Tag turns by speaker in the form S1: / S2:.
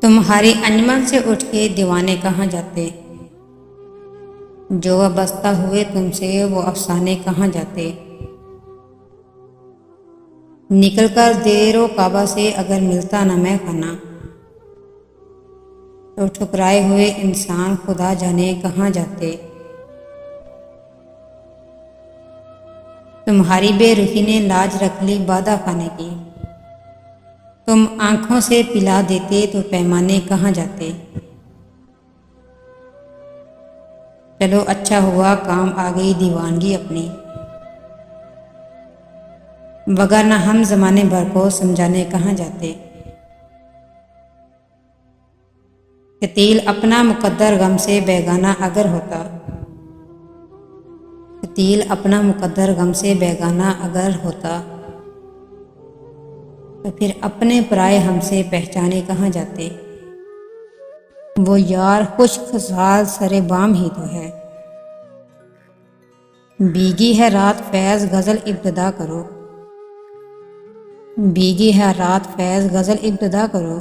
S1: तुम्हारी अंजमन से उठ के दीवाने कहाँ जाते, जो वाबस्ता हुए तुमसे वो अफसाने कहाँ जाते। निकल कर देरो काबा से अगर मिलता न मैं खाना, तो ठुकराए हुए इंसान खुदा जाने कहाँ जाते। तुम्हारी बेरुखी ने लाज रख ली वादा खाने की, तुम आंखों से पिला देते तो पैमाने कहाँ जाते। चलो अच्छा हुआ काम आ गई दीवानगी अपनी, वगरना हम जमाने भर को समझाने कहाँ जाते। कतील अपना मुकद्दर गम से बेगाना अगर होता, कतील अपना मुकद्दर गम से बेगाना अगर होता, तो फिर अपने पराए हमसे पहचाने कहाँ जाते। वो यार खुश खुशहाल सरे बाम ही तो है, भीगी है रात फैज़ गज़ल इब्तिदा करो, भीगी है रात फैज़ गज़ल इब्तिदा करो।